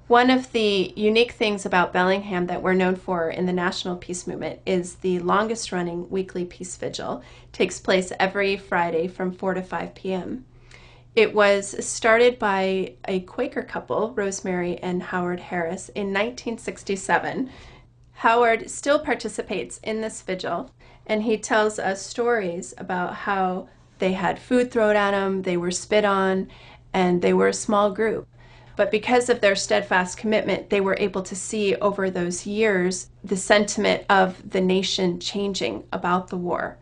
One of the unique things about Bellingham that we're known for in the national peace movement is the longest running weekly peace vigil. It takes place every Friday from 4 to 5 p.m. It was started by a Quaker couple, Rosemary and Howard Harris, in 1967. Howard still participates in this vigil, and he tells us stories about how they had food thrown at them, they were spit on, and they were a small group. But because of their steadfast commitment, they were able to see over those years the sentiment of the nation changing about the war.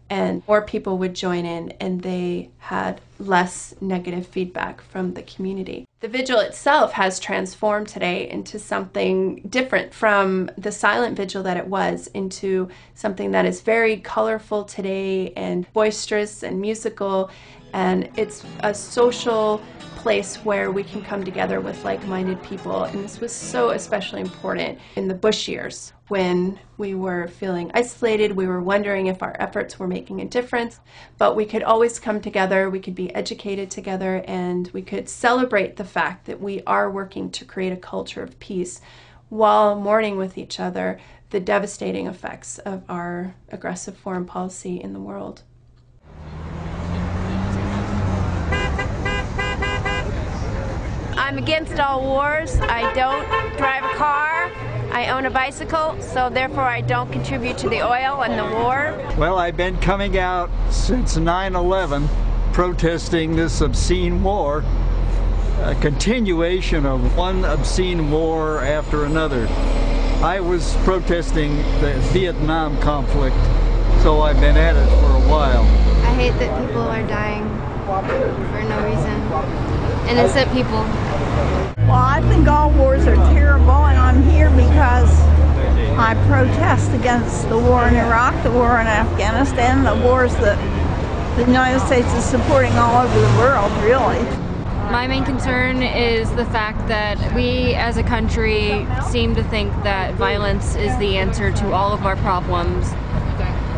And more people would join in, and they had less negative feedback from the community. The vigil itself has transformed today into something different from the silent vigil that it was, into something that is very colorful today and boisterous and musical. And it's a social place where we can come together with like-minded people. And this was so especially important in the Bush years when we were feeling isolated. We were wondering if our efforts were making a difference, but we could always come together, we could be educated together, and we could celebrate the fact that we are working to create a culture of peace while mourning with each other the devastating effects of our aggressive foreign policy in the world. I'm against all wars. I don't drive a car. I own a bicycle, so therefore I don't contribute to the oil and the war. Well, I've been coming out since 9/11 protesting this obscene war, a continuation of one obscene war after another. I was protesting the Vietnam conflict, so I've been at it for a while. I hate that people are dying for no reason. Innocent people. Well, I think all wars are terrible, and I'm here because I protest against the war in Iraq, the war in Afghanistan, the wars that the United States is supporting all over the world, really. My main concern is the fact that we as a country seem to think that violence is the answer to all of our problems,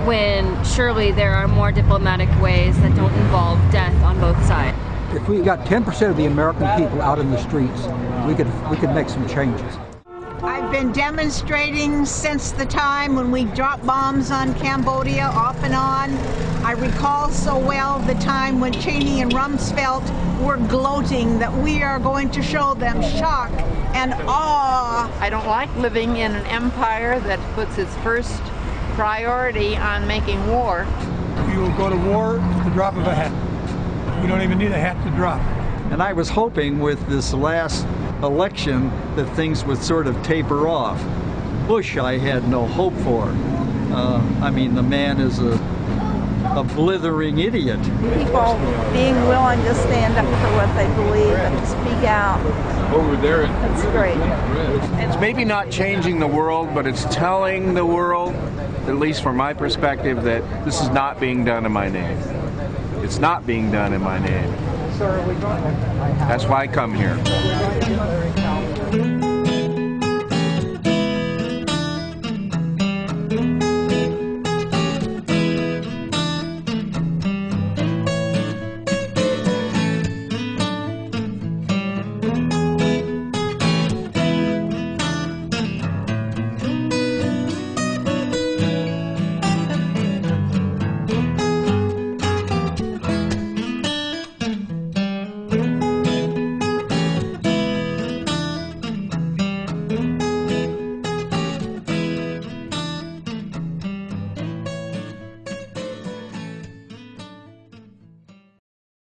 when surely there are more diplomatic ways that don't involve death on both sides. If we got 10% of the American people out in the streets, we could make some changes. I've been demonstrating since the time when we dropped bombs on Cambodia off and on. I recall so well the time when Cheney and Rumsfeld were gloating that we are going to show them shock and awe. I don't like living in an empire that puts its first priority on making war. You will go to war at the drop of a hat. You don't even need a hat to drop. And I was hoping with this last election that things would sort of taper off. Bush I had no hope for. I mean, the man is a blithering idiot. People being willing to stand up for what they believe and to speak out. Over there. That's great. It's maybe not changing the world, but it's telling the world, at least from my perspective, that this is not being done in my name. It's not being done in my name. That's why I come here.